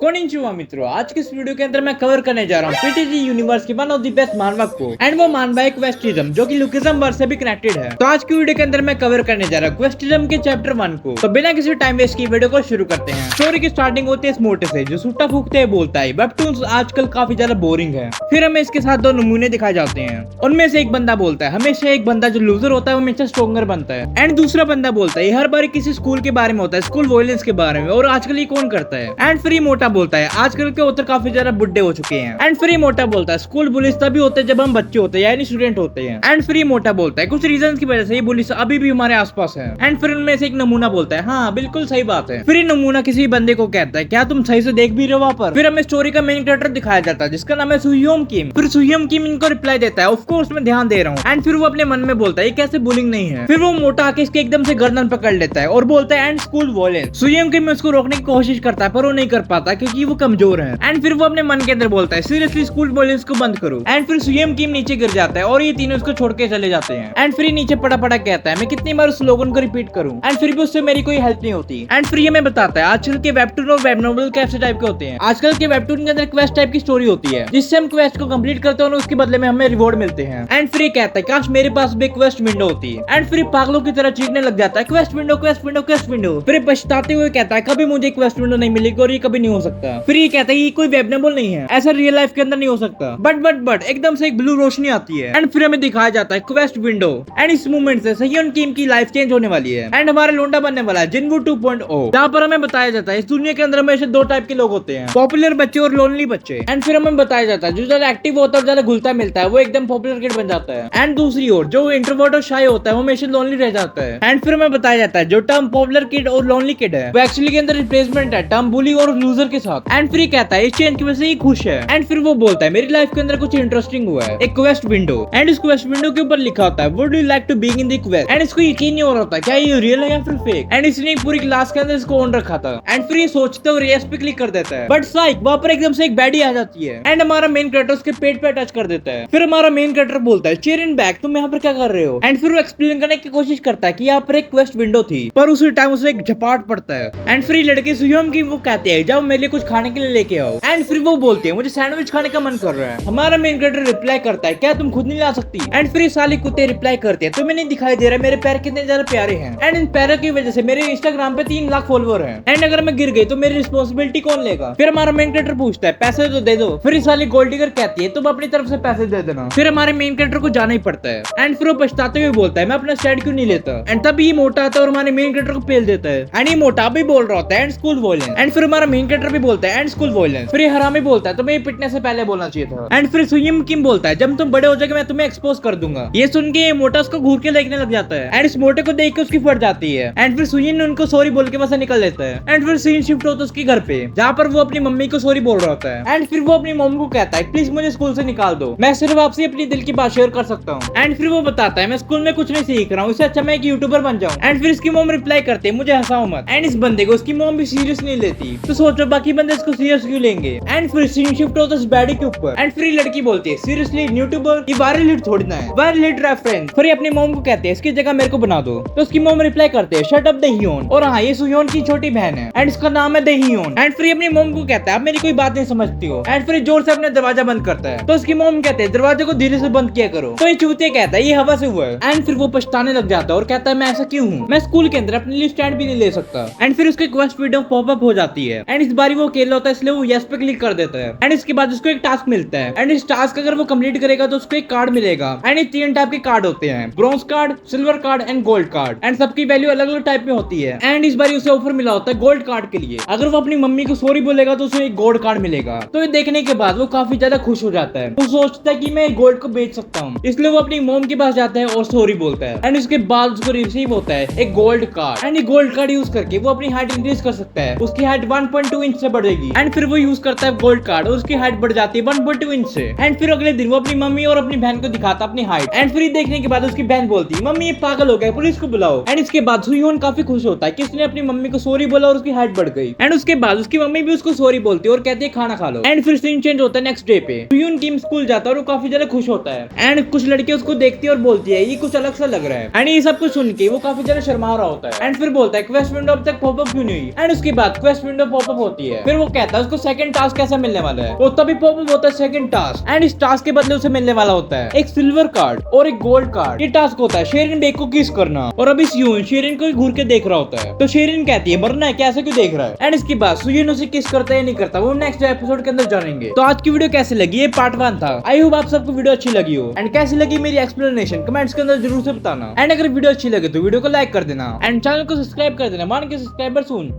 Konnichiwa मित्रों, आज के इस वीडियो के अंदर मैं कवर करने जा रहा हूँ पीटीजी यूनिवर्स के वन ऑफ द बेस्ट मानवक को एंड वो मानवा है क्वेस्टिज्म जो कि लुकिज्म वर्ड से भी कनेक्टेड है। तो आज की वीडियो के अंदर मैं कवर करने जा रहा हूँ क्वेस्टिज्म के चैप्टर 1 को। तो बिना किसी टाइम वेस्ट की वीडियो को शुरू करते हैं। स्टोरी की स्टार्टिंग होती है इस मोटे से जो सूटा फूकते है बोलता है वेबटून्स आजकल काफी ज्यादा बोरिंग है। फिर हमें इसके साथ दो नमूने दिखाए जाते हैं। उनमें से एक बंदा बोलता है हमेशा एक बंदा जो लूजर होता है वो हमेशा स्ट्रॉन्गर बनता है एंड दूसरा बंदा बोलता है हर बार किसी स्कूल के बारे में होता है, स्कूल वायलेंस के बारे में, और आजकल ये कौन करता है। एंड फिर मोटा बोलता है आजकल के ऑथर काफी ज्यादा बुड्ढे हो चुके हैं। एंड फिर मोटा बोलता है स्कूल बुलिस तभी होते हैं जब हम बच्चे होते हैं यानी स्टूडेंट होते हैं। एंड फिर मोटा बोलता है कुछ रीजन की वजह से ये बुलिस अभी भी हमारे आसपास है। एंड फिर उनमें से एक नमूना बोलता है हाँ बिल्कुल सही बात है। फिर नमूना किसी बंदे को कहता है क्या तुम सही से देख भी रहे हो वहाँ पर। फिर हमें स्टोरी का मेन कैरेक्टर दिखाया जाता है जिसका नाम है सुयोम किम। फिर सुयोम किम इनको रिप्लाई देता है ऑफ कोर्स मैं ध्यान दे रहा हूँ। एंड फिर वो अपने मन में बोलता है ये कैसे बुलिंग नहीं है। फिर वो मोटा आके इसके एकदम से गर्दन पकड़ लेता है और बोलता है एंड स्कूल वायलेंस। सुयोम किम उसको रोकने की कोशिश करता है पर वो नहीं कर पाता क्योंकि वो कमजोर है। एंड फिर वो अपने मन के अंदर बोलता है सीरियसली स्कूल वायलेंस को बंद करो। एंड फिर सुयोम किम नीचे गिर जाता है और ये तीनों उसको छोड़ के चले जाते हैं। एंड फिर नीचे पड़ा पड़ा कहता है मैं कितनी बार उस स्लोगन को रिपीट करूं एंड फिर भी उससे मेरी कोई हेल्प नहीं होती। एंड फिर ये मैं बताता है आजकल के वेबटून और वेब नोवेल कैसे टाइप के होते हैं। आजकल के वेबटून के अंदर क्वेस्ट टाइप की स्टोरी होती है जिससे हम क्वेस्ट को कंप्लीट करते हैं और उसके बदले में हमें रिवॉर्ड मिलते हैं। एंड फिर ये कहता है काश मेरे पास भी क्वेस्ट विंडो होती है। एंड फिर पागलों की तरह चीखने लग जाता है quest window quest window quest window. फिर पछताते हुए कहता है कभी मुझे क्वेस्ट विंडो नहीं मिलेगी और ये कभी नहीं हो सकता। फिर ये कहता है ये कोई वेब नोवेल नहीं है, ऐसा रियल लाइफ के अंदर नहीं हो सकता। बट एकदम से एक ब्लू रोशनी आती है एंड फिर हमें दिखाया जाता है क्वेस्ट विंडो। एंड इस मूवमेंट से सयोन किम की लाइफ चेंज होने वाली है एंड हमारा लोंडा बनने वाला है जिनवू 2.0 जहाँ पर हमें बताया जाता है इस दुनिया के अंदर हमेशा दो टाइप के लोग होते हैं, पॉपुलर बच्चे और लोनली बच्चे। एंड फिर हमें बताया जाता है जो ज्यादा एक्टिव होता है और ज्यादा घुलता मिलता है वो एकदम पॉपुलर किड बन जाता है। एंड दूसरी ओर जो इंट्रोवर्ट और शाय होता है वो हमेशा लोनली रह जाता है। एंड फिर हमें बताया जाता है जो टर्म पॉपुलर किड और लोनली किड है वो एक्चुअली के अंदर रिप्लेसमेंट है टर्म बुली और लूजर के साथ। एंड फिर कहता है इस चेंज की वजह से ये खुश है। एंड फिर वो बोलता है मेरी लाइफ के अंदर कुछ इंटरेस्टिंग हुआ है, एक क्वेस्ट विंडो। एंड इस क्वेस्ट विंडो के ऊपर लिखा होता है would you like to be in the quest. And इसको यकीन नहीं हो रहा था क्या ये रियल है या फिर फेक। एंड इसने पूरी क्लास के अंदर इसको ऑन रखा था। एंड फिर ये सोचते हुए यस पे क्लिक कर देता है बट साइक वहां पर एकदम से एक बैडी आ जाती है एंड हमारा मेन कैरेक्टर उसके पेट पे टच कर देता है। फिर हमारा मेन कैरेक्टर बोलता है चेयर इन बैक तुम यहाँ पर क्या कर रहे हो। एंड फिर वो एक्सप्लेन करने की कोशिश करता है कि यहाँ पर एक क्वेस्ट विंडो थी पर उसी टाइम उसे एक झपाट पड़ता है। एंड फिर लड़के सुयोम की वो कहते हैं जाओ मेरे लिए कुछ खाने के लिए लेके आओ। एंड फिर वो बोलते हैं मुझे सैंडविच खाने का मन कर रहा है। हमारा मेन कैरेक्टर रिप्लाई करता है क्या तुम खुद नहीं ला सकती। एंड फिर साली कुत्ते रिप्लाई करते हैं तुम्हें नहीं दिखाई दे रहा मेरे पैर कितने ज्यादा प्यारे हैं एंड इन पैरों की वजह से मेरे इंस्टाग्राम पे 3 लाख फॉलोअर हैं एंड अगर मैं गिर गई तो मेरी रिस्पॉन्सिबिलिटी कौन लेगा। फिर हमारा मेन कैरेक्टर पूछता है पैसे तो दे दो। फिर साली गोल्ड डिगर कहती है तुम अपनी तरफ से पैसे दे देना। फिर हमारे मेन कैरेक्टर को जाना ही पड़ता है। एंड फिर वो पछताते हुए बोलता है मैं अपना स्टैंड क्यों नहीं लेता। एंड तब ये मोटा आता है और हमारे मेन कैरेक्टर को पेल देता है। एंड ये मोटा भी बोल रहा होता है एंड स्कूल वायलेंस। एंड फिर हमारा मेन कैरेक्टर भी बोलता है एंड स्कूल वायलेंस। फिर ये हरामी बोलता है तुम्हें पिटने से पहले बोलना चाहिए था। एंड फिर सुयोम किम बोलता है जब तुम बड़े हो जाओगे मैं तुम्हें एक्सपोज कर दूंगा। ये सुन के मोटा उसको घूर के देखने लग जाता है एंड इस मोटे को देख के उसकी फट जाती है। एंड फिर सुयोम उनको सॉरी बोल के वहां से निकल लेता है। एंड फिर सीन शिफ्ट होता है उसके घर पे जहाँ पर वो अपनी मम्मी को सॉरी बोल रहा होता है। एंड फिर वो अपनी मम्मी को कहता है प्लीज मुझे स्कूल से निकाल दो, मैं सिर्फ आपसे अपनी दिल की बात शेयर कर सकता हूँ। एंड फिर वो बताता है मैं स्कूल में कुछ नहीं सीख रहा हूँ, इससे अच्छा मैं एक यूट्यूबर बन जाऊँ। एंड फिर इसकी मॉम रिप्लाई करते हैं मुझे हंसाओ मत। एंड इस बंदे को उसकी मॉम भी सीरियस नहीं लेती तो सोचो बाकी बंदे इसको सीरियस क्यों लेंगे। एंड फिर सीन शिफ्ट होता है इस बैडी के ऊपर। एंड फिर लड़की बोलती है सीरियसली यूट्यूबर ये वायरल हिट थोड़ी ना है, वायरल हिट रेफरेंस। फिर अपनी मॉम को कहते हैं इसकी जगह मेरे को बना दो तो उसकी मॉम रिप्लाई करते हैं शट अप दहियोन। और हाँ ये सुयोन की छोटी बहन है एंड इसका नाम है दहियोन। एंड फिर अपनी मॉम को कहता है आप मेरी कोई बात नहीं समझती हो। एंड फिर जोर से अपना दरवाजा बंद करता है तो उसकी मॉम कहते हैं दरवाजे को धीरे से बंद किया करो। तो ये चूतिया कहता है ये हवा से हुआ है। एंड फिर वो पछताने लग जाता है और कहता है मैं ऐसा क्यों हूँ, मैं स्कूल के अंदर अपने लिए स्टैंड भी नहीं ले सकता। एंड फिर उसके क्वेस्ट विंडो पॉपअप हो जाती है एंड इस बार वो अकेला होता है इसलिए वो यस पे क्लिक कर देता है। एंड इसके बाद उसको एक टास्क मिलता है एंड इस टास्क अगर वो कंप्लीट करेगा तो उसको एक कार्ड मिलेगा। एंड ये 3 टाइप के कार्ड होते हैं bronze card, silver card and gold card. And सबकी वैल्यू अलग अलग टाइप में होती है। एंड इस बार उसे ऑफर मिला होता है गोल्ड कार्ड के लिए, अगर वो अपनी मम्मी को सॉरी बोलेगा तो उसे एक गोल्ड कार्ड मिलेगा। तो ये देखने के बाद वो काफी ज्यादा खुश हो जाता है, वो सोचता है कि मैं गोल्ड को बेच सकता हूँ, इसलिए वो अपनी मॉम के पास जाता है और सॉरी बोलता है। एंड उसके बाद उसको रिसीव होता है एक गोल्ड कार्ड। एंड ये गोल्ड कार्ड यूज करके वो अपनी हाइट इंक्रीज कर सकता है, उसकी हाइट 1.2 इंच से बढ़ेगी। एंड फिर वो यूज करता है गोल्ड कार्ड और उसकी हाइट बढ़ जाती है 1.2 इंच से। एंड फिर अगले दिन वो अपनी मम्मी और अपनी बहन को दिखाता अपनी हाइट। एंड फिर देखने के बाद उसकी बहन बोलती है मम्मी ये पागल हो गया, पुलिस को बुलाओ। एंड इसके बाद सुयोन काफी खुश होता है कि उसने अपनी मम्मी को सॉरी बोला और उसकी हाइट बढ़ गई। एंड उसके बाद उसकी मम्मी भी उसको सॉरी बोलती है और कहती है खाना खा लो। एंड फिर सीन चेंज होता है नेक्स्ट डे पे। सुयोन किम स्कूल जाता है और वो काफी ज्यादा खुश होता है। एंड कुछ लड़के उसको देखती है और बोलती है ये कुछ अलग सा लग रहा है। एंड ये सब कुछ सुन के वो काफी ज्यादा शर्मा रहा होता है। एंड फिर बोलता है क्वेस्ट विंडो अब तक पॉपअप क्यों नहीं हुई। एंड उसके बाद क्वेस्ट विंडो पॉपअप होती है है। फिर वो कहता है उसको सेकंड टास्क कैसा मिलने वाला है, वो तभी पॉप अप होता है सेकंड टास्क, एंड इस टास्क के बदले उसे मिलने वाला होता है एक सिल्वर कार्ड और एक गोल्ड कार्ड। ये टास्क होता है शेरिन बेक को किस करना, और अभी सुयन शेरिन को घूर के देख रहा होता है। तो शेरिन कहती है मरना है क्या, ऐसे क्यों देख रहा है, एंड इसके बाद सुयन उसे किस करता है या नहीं करता वो नेक्स्ट एपिसोड के अंदर जानेंगे। तो आज की वीडियो कैसे लगी, ये पार्ट 1 था। आई होप आप सबको वीडियो अच्छी लगी हो, एंड कैसी लगी मेरी एक्सप्लेनेशन कमेंट्स के अंदर जरूर से बताना। एंड अगर वीडियो अच्छी लगे तो वीडियो को लाइक कर देना, एंड चैनल को सब्सक्राइब कर देना, मान के सब्सक्राइबर सून।